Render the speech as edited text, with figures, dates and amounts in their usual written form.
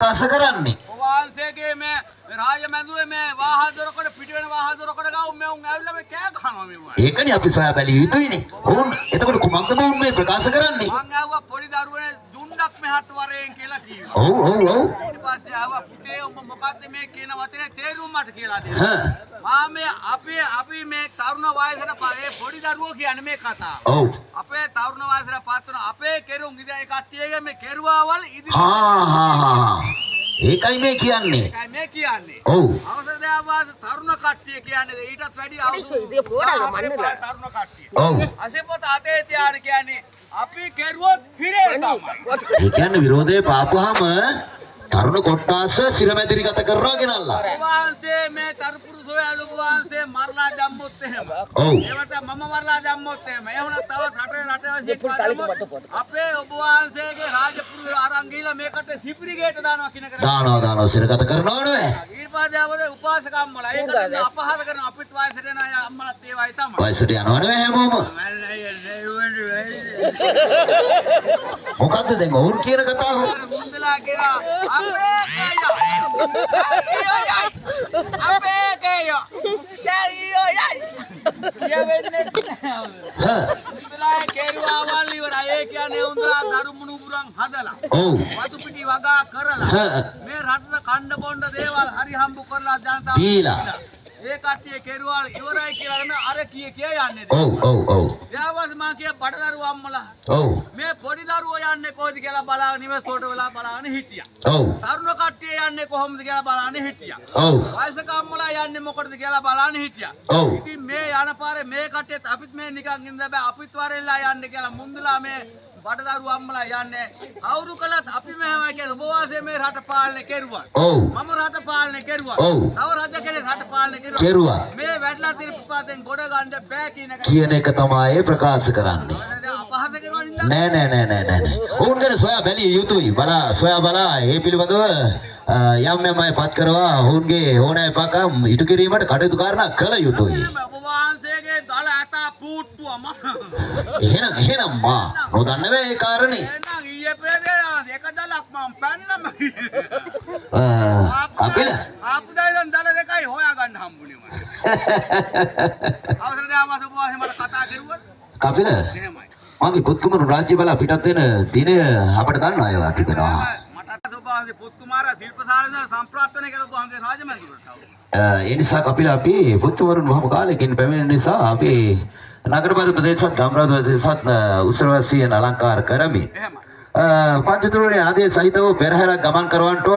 ප්‍රකාශ කරන්නේ. වහන්සේගේ මේ රාජමැදුරේ මේ වාහදොරකට පිට වෙන වාහදොරකට ගාව මේ උන් ඇවිල්ලා මේ කෑ ගහනවා මේ වගේ. ඒකනේ අපි සොයා බැලිය යුතුයිනේ. ඕන් එතකොට කුමක්ද මේ මේ ප්‍රකාශ කරන්නේ? මං ආවා පොඩි දරුවනේ දුන්නක් මෙහාට වරෙන් කියලා කිව්වා. ඔව් ඔව් ඔව්. ඊට පස්සේ ආවා පුතේ උඹ මොකද්ද මේ කියන වචනේ තේරුම් මට කියලා දෙන්න. හා මේ අපි මේ තරුණ වයසට ඒ පොඩි දරුවෝ කියන්නේ මේ කතාව. ඔව්. අපේ තරුණ වයසට පත් වෙන අපේ කෙරුම් ඉතින් කට්ටියගේ මේ කෙරුවාවල් ඉදිරි හා ඒකයි මේ කියන්නේ. ඒකයි මේ කියන්නේ. ඔව්. අවසර දයාවාස තරුණ කට්ටිය කියන්නේ ඊටත් වැඩි අවුරුදු තරුණ කට්ටිය. ඔව්. අසෙපොත අතේ තියාන කියන්නේ අපි කෙරුවොත් හිරේ තමයි. ඒ කියන්නේ විරෝධයේ පාපුවාම තරුණ කොට්ටාස සිරමැදිරිගත කරනවා ගෙනල්ලා. වහන්සේ මේ තරුපුරුෂෝ යාළුව වහන්සේ මරලා දැම්මොත් එහෙම. ඔව්. ඒවට මම මරලා දැම්මොත් එහෙම. ඒ වුණත් තවත් රටේ අපේ ඔබ වහන්සේගේ රාජපුරුෂ අරන් ගිහලා මේකට සිපිරිගේට දානවා කියන එක. දානවා සිරගත කරනවා නේ. ඊට පස්සේ ආවද උපාසක අම්මලා. ඒකට අපහාස කරන අපිත් වයසට එන අය අම්මලාත් ඒ වයි තමයි. වයසට යනවා නේ හැමෝම. මොකද්ද දැන් ඔවුන් කියන කතාව? මුන්දලා කියලා අපේ කේයෝ කේයෝ යයි මුන්දලා කෙරුවාවල් ඉවරයි. ඒ කියන්නේ උන්දලා දරුමුණු පුරන් හදලා ඔව් වතු පිටි වගා කරලා මේ රටට කණ්ඩ බොණ්ඩ දේවල් හරි හම්බ කරලා ජනතාව දීලා ඒ කට්ටිය කෙරුවාල් ඉවරයි කියලා නම් අර කිය යන්නේ. ඔව් ඔව් ඔව්. ඊවස් මා කිය බඩදරුවෝ අම්මලා ඔව් මේ පොඩි දරුවෝ යන්නේ කොහොමද කියලා බලාගෙන ඉවස් වලට වෙලා බලාගෙන හිටියා. ඔව්. තරුණ කට්ටිය යන්නේ කොහොමද කියලා බලාගෙන හිටියා. ඔව්. වයසක අම්මලා යන්නේ මොකටද කියලා බලාගෙන හිටියා. ඔව්. ඉතින් මේ යන පාරේ මේ කට්ටියත් අපිත් මේ නිකන් ඉඳලා බෑ අපිත් වරෙල්ලා යන්නේ කියලා මුන්දලා මේ බඩදරුවෝ අම්මලා යන්නේ. කවුරු කළත් අපි මෙහෙමයි කියන ඔබ වාසේ මේ රට පාලනය කෙරුවා. ඔව්. මම රට පාලනය කෙරුවා. ඔව්. තව රජ කෙනෙක් රට පාලනය කෙරුවා. මේ වැඩලා තිරපතෙන් ගොඩ ගන්න බෑ කියන එක තමයි ප්‍රකාශ කරන්නේ. අපහාස කරනවා නින්දා. නෑ. ඔවුන් ගැන සොයා බැලිය යුතුයි. සොයා බලා ඒ පිළිබඳව යම් අය පත් කරවා ඔවුන්ගේ ඕනෑපකම් ඉටු කිරීමට කටයුතු කාරණා කළ යුතුයි. ඔබ වහන්සේගේ දල ඇතා පුට්ටුවම. එහෙනම් මා නොදන්න වේ ඒ කාරණේ. එහෙනම් ඊයේ පෙරේද එක දලක් මම පැන්නම. අපිල ආපු දැන් දල දෙකයි හොයාගන්න හම්බුනේ මට. අවසර දාවස ඔබ වහන්සේ මට කතා කරුවා. කපිල එහෙමයි. මගේ පුත්කුමරු රාජ්‍ය බල පිටත් වෙන දිනය අපිට දන්නවා ඒවා තිබෙනවා. මට ඔබ වහන්සේ පුත් කුමාරයා ශිල්පශාලාවේ සම්ප්‍රාප්තනය කළ ඔබ වහන්සේ රාජමැදුරට ආවා. ඒ නිසා කපිල අපි පුත්කුමරුන් වහම කාලෙකින් පැමිණෙන නිසා අපි නගරබද ප්‍රදේශත් ගම්රද ප්‍රදේශත් උත්සවසියන් අලංකාර කරමින් එහෙමයි. පංචතුරුනේ ආදී සහිතව පෙරහැරක් ගමන් කරවන්නට